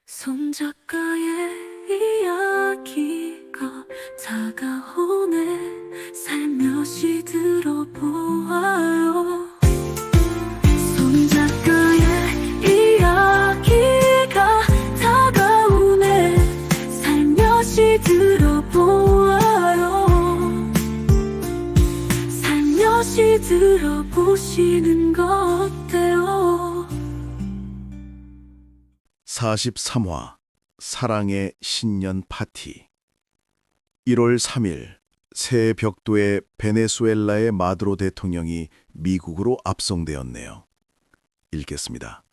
손작가의 이야기가 다가오네. 살며시 들어보아요. 손작가의 이야기가 다가오네. 살며시 들어보아요. 살며시 들어보시는 거 어때요? 43화 사랑의 신년 파티 1월 3일 새 벽도에 베네수엘라의 마두로 대통령이 미국으로 압송되었네요. 읽겠습니다.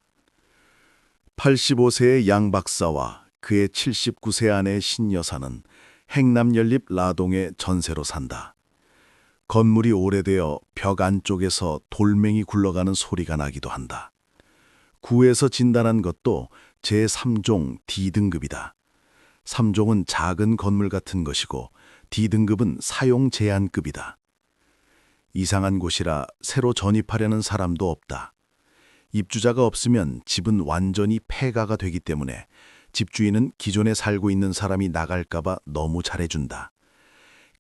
85세의 양 박사와 그의 79세 아내 신 여사는 행남 연립 라동의 전세로 산다. 건물이 오래되어 벽 안쪽에서 돌멩이 굴러가는 소리가 나기도 한다. 구에서 진단한 것도 제3종 D등급이다. 3종은 작은 건물 같은 것이고 D등급은 사용 제한급이다. 이상한 곳이라 새로 전입하려는 사람도 없다. 입주자가 없으면 집은 완전히 폐가가 되기 때문에 집주인은 기존에 살고 있는 사람이 나갈까봐 너무 잘해준다.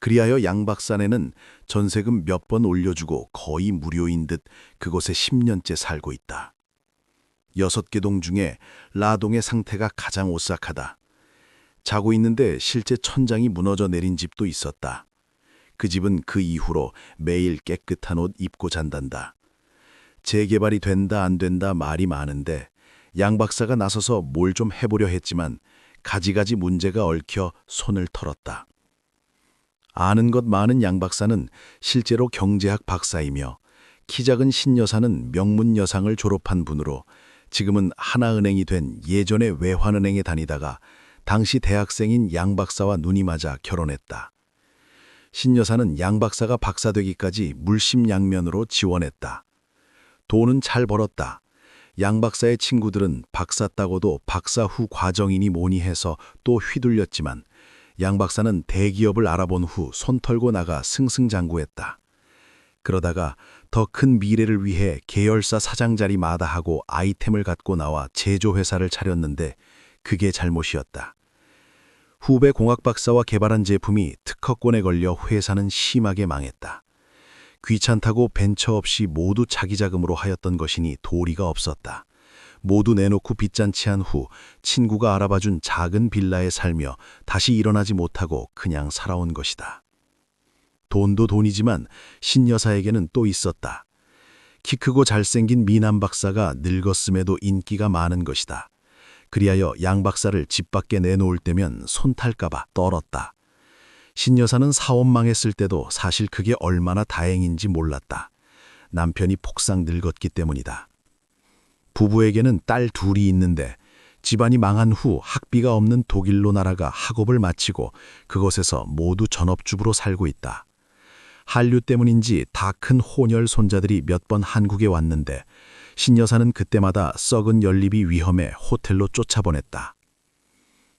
그리하여 양 박사네는 전세금 몇 번 올려주고 거의 무료인 듯 그곳에 10년째 살고 있다. 6개 동 중에 라동의 상태가 가장 오싹하다. 자고 있는데 실제 천장이 무너져 내린 집도 있었다. 그 집은 그 이후로 매일 깨끗한 옷 입고 잔단다. 재개발이 된다 안 된다 말이 많은데 양 박사가 나서서 뭘 좀 해보려 했지만 가지가지 문제가 얽혀 손을 털었다. 아는 것 많은 양 박사는 실제로 경제학 박사이며 키 작은 신 여사는 명문 여상을 졸업한 분으로 지금은 하나은행이 된 예전의 외환은행에 다니다가 당시 대학생인 양 박사와 눈이 맞아 결혼했다. 신 여사는 양 박사가 박사 되기까지 물심양면으로 지원했다. 돈은 잘 벌었다. 양 박사의 친구들은 박사 따고도 박사 후 과정이니 뭐니 해서 또 휘둘렸지만 양 박사는 대기업을 알아본 후 손 털고 나가 승승장구했다. 그러다가 더 큰 미래를 위해 계열사 사장 자리 마다하고 아이템을 갖고 나와 제조회사를 차렸는데 그게 잘못이었다. 후배 공학 박사와 개발한 제품이 특허권에 걸려 회사는 심하게 망했다. 귀찮다고 벤처 없이 모두 자기 자금으로 하였던 것이니 도리가 없었다. 모두 내놓고 빚잔치한 후 친구가 알아봐준 작은 빌라에 살며 다시 일어나지 못하고 그냥 살아온 것이다. 돈도 돈이지만 신 여사에게는 또 있었다. 키 크고 잘생긴 미남 박사가 늙었음에도 인기가 많은 것이다. 그리하여 양 박사를 집 밖에 내놓을 때면 손 탈까봐 떨었다. 신 여사는 사업 망했을 때도 사실 그게 얼마나 다행인지 몰랐다. 남편이 폭삭 늙었기 때문이다. 부부에게는 딸 둘이 있는데 집안이 망한 후 학비가 없는 독일로 날아가 학업을 마치고 그곳에서 모두 전업주부로 살고 있다. 한류 때문인지 다 큰 혼혈 손자들이 몇 번 한국에 왔는데 신 여사는 그때마다 썩은 연립이 위험해 호텔로 쫓아보냈다.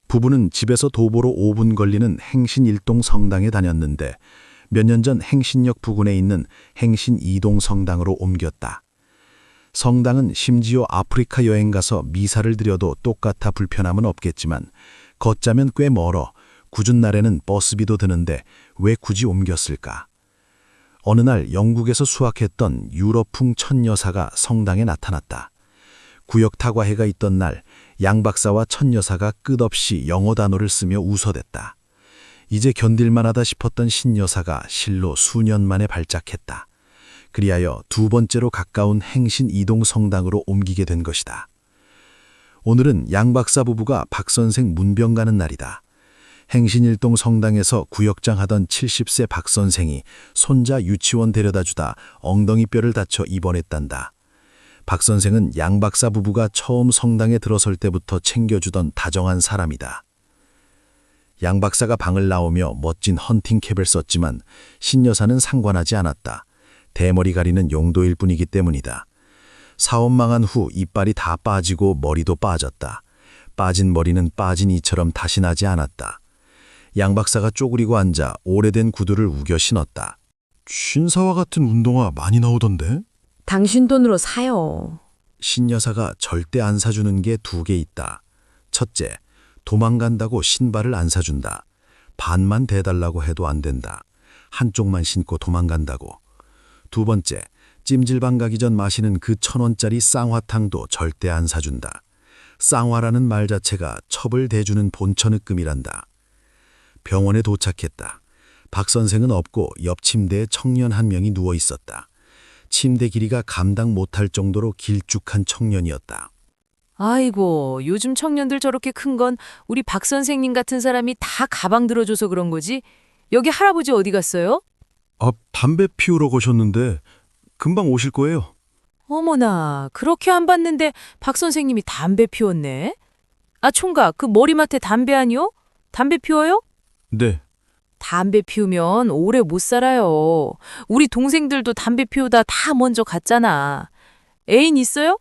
부부는 집에서 도보로 5분 걸리는 행신1동 성당에 다녔는데 몇 년 전 행신역 부근에 있는 행신2동 성당으로 옮겼다. 성당은 심지어 아프리카 여행 가서 미사를 드려도 똑같아 불편함은 없겠지만 걷자면 꽤 멀어 굳은 날에는 버스비도 드는데 왜 굳이 옮겼을까? 어느 날 영국에서 수학했던 유럽풍 천 여사가 성당에 나타났다. 구역 타과회가 있던 날 양 박사와 천 여사가 끝없이 영어 단어를 쓰며 웃어댔다. 이제 견딜만하다 싶었던 신 여사가 실로 수년 만에 발작했다. 그리하여 두 번째로 가까운 행신 2동 성당으로 옮기게 된 것이다. 오늘은 양 박사 부부가 박 선생 문병 가는 날이다. 행신 1동 성당에서 구역장 하던 70세 박 선생이 손자 유치원 데려다주다 엉덩이뼈를 다쳐 입원했단다. 박 선생은 양 박사 부부가 처음 성당에 들어설 때부터 챙겨주던 다정한 사람이다. 양 박사가 방을 나오며 멋진 헌팅캡을 썼지만 신 여사는 상관하지 않았다. 대머리 가리는 용도일 뿐이기 때문이다. 사업 망한 후 이빨이 다 빠지고 머리도 빠졌다. 빠진 머리는 빠진 이처럼 다시 나지 않았다. 양 박사가 쪼그리고 앉아 오래된 구두를 우겨 신었다. 신사와 같은 운동화 많이 나오던데? 당신 돈으로 사요. 신 여사가 절대 안 사주는 게 2개 있다. 첫째, 도망간다고 신발을 안 사준다. 반만 대달라고 해도 안 된다. 한쪽만 신고 도망간다고. 두 번째, 찜질방 가기 전 마시는 그 1,000원짜리 쌍화탕도 절대 안 사준다. 쌍화라는 말 자체가 첩을 대주는 본처느낌이란다. 병원에 도착했다. 박 선생은 없고 옆 침대에 청년 한 명이 누워 있었다. 침대 길이가 감당 못할 정도로 길쭉한 청년이었다. 아이고, 요즘 청년들 저렇게 큰 건 우리 박 선생님 같은 사람이 다 가방 들어줘서 그런 거지? 여기 할아버지 어디 갔어요? 담배 피우러 가셨는데 금방 오실 거예요. 어머나, 그렇게 안 봤는데 박 선생님이 담배 피웠네? 아, 총각, 그 머리맡에 담배 아니요? 담배 피워요? 네. 담배 피우면 오래 못 살아요. 우리 동생들도 담배 피우다 다 먼저 갔잖아. 애인 있어요?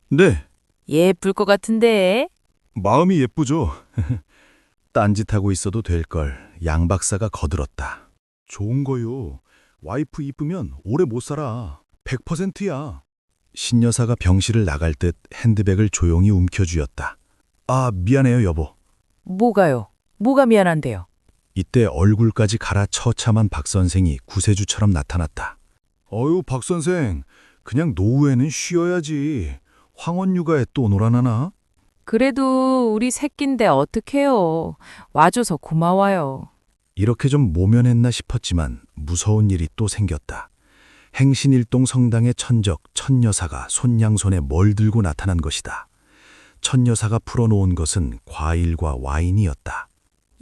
네. 예쁠 것 같은데. 마음이 예쁘죠. 딴짓하고 있어도 될 걸 양 박사가 거들었다. 좋은 거요. 와이프 이쁘면 오래 못 살아. 100%야. 신 여사가 병실을 나갈 듯 핸드백을 조용히 움켜쥐었다. 아, 미안해요, 여보. 뭐가요? 뭐가 미안한데요? 이때 얼굴까지 갈아 처참한 박 선생이 구세주처럼 나타났다. 어유, 박 선생. 그냥 노후에는 쉬어야지. 황혼 육아에 또 놀아나나? 그래도 우리 새끼인데 어떡해요. 와줘서 고마워요. 이렇게 좀 모면했나 싶었지만 무서운 일이 또 생겼다. 행신일동 성당의 천적 천여사가 손양손에 뭘 들고 나타난 것이다. 천여사가 풀어놓은 것은 과일과 와인이었다.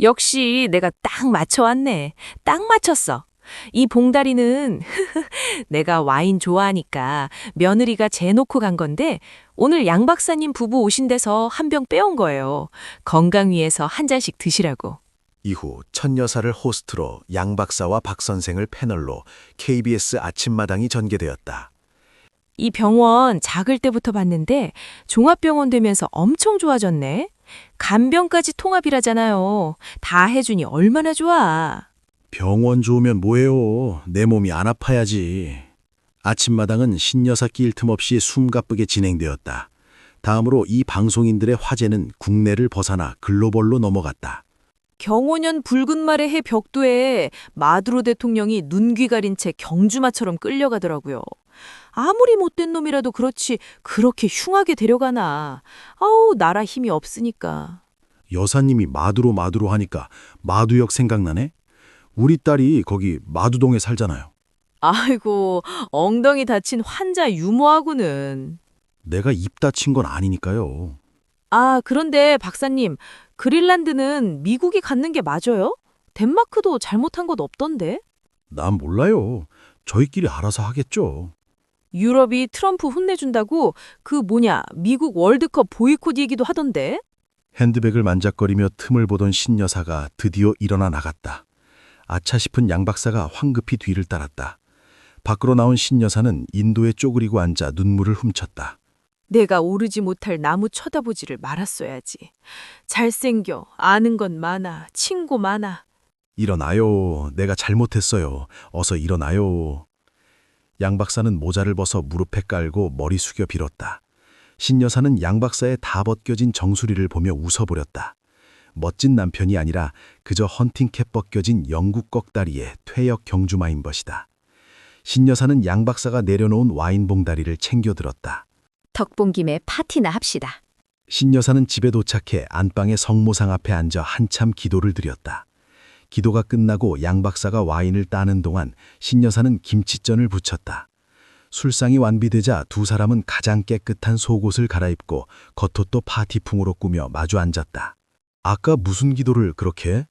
역시 내가 딱 맞춰왔네. 딱 맞췄어. 이 봉다리는 내가 와인 좋아하니까 며느리가 재놓고 간 건데 오늘 양 박사님 부부 오신 데서 한 병 빼온 거예요. 건강 위해서 한 잔씩 드시라고. 이후 천여사를 호스트로 양 박사와 박 선생을 패널로 KBS 아침마당이 전개되었다. 이 병원 작을 때부터 봤는데 종합병원 되면서 엄청 좋아졌네. 간병까지 통합이라잖아요. 다 해주니 얼마나 좋아. 병원 좋으면 뭐해요. 내 몸이 안 아파야지. 아침마당은 신여사 낄 틈 없이 숨가쁘게 진행되었다. 다음으로 이 방송인들의 화제는 국내를 벗어나 글로벌로 넘어갔다. 경호년 붉은 말의 해 벽두에 마두로 대통령이 눈귀 가린 채 경주마처럼 끌려가더라고요. 아무리 못된 놈이라도 그렇지 그렇게 흉하게 데려가나. 아우, 나라 힘이 없으니까. 여사님이 마두로 하니까 마두역 생각나네? 우리 딸이 거기 마두동에 살잖아요. 아이고, 엉덩이 다친 환자 유머하고는. 내가 입 다친 건 아니니까요. 아, 그런데 박사님, 그린란드는 미국이 갖는 게 맞아요? 덴마크도 잘못한 것 없던데? 난 몰라요. 저희끼리 알아서 하겠죠. 유럽이 트럼프 혼내준다고 미국 월드컵 보이콧 얘기도 하던데? 핸드백을 만작거리며 틈을 보던 신여사가 드디어 일어나 나갔다. 아차 싶은 양 박사가 황급히 뒤를 따랐다. 밖으로 나온 신여사는 인도에 쪼그리고 앉아 눈물을 훔쳤다. 내가 오르지 못할 나무 쳐다보지를 말았어야지. 잘생겨, 아는 건 많아, 친구 많아. 일어나요. 내가 잘못했어요. 어서 일어나요. 양 박사는 모자를 벗어 무릎에 깔고 머리 숙여 빌었다. 신여사는 양 박사의 다 벗겨진 정수리를 보며 웃어버렸다. 멋진 남편이 아니라 그저 헌팅캡 벗겨진 영국 꺽다리의 퇴역 경주마인 것이다. 신여사는 양 박사가 내려놓은 와인 봉다리를 챙겨 들었다. 덕본 김에 파티나 합시다. 신여사는 집에 도착해 안방의 성모상 앞에 앉아 한참 기도를 드렸다. 기도가 끝나고 양 박사가 와인을 따는 동안 신여사는 김치전을 부쳤다. 술상이 완비되자 두 사람은 가장 깨끗한 속옷을 갈아입고 겉옷도 파티풍으로 꾸며 마주 앉았다. 아까 무슨 기도를 그렇게?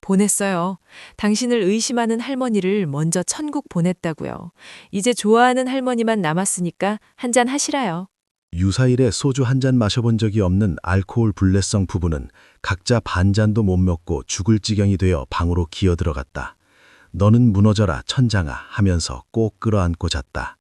보냈어요. 당신을 의심하는 할머니를 먼저 천국 보냈다고요. 이제 좋아하는 할머니만 남았으니까 한잔 하시라요. 유사일에 소주 한 잔 마셔본 적이 없는 알코올 불내성 부부는 각자 반잔도 못 먹고 죽을 지경이 되어 방으로 기어 들어갔다. 너는 무너져라 천장아 하면서 꼭 끌어안고 잤다.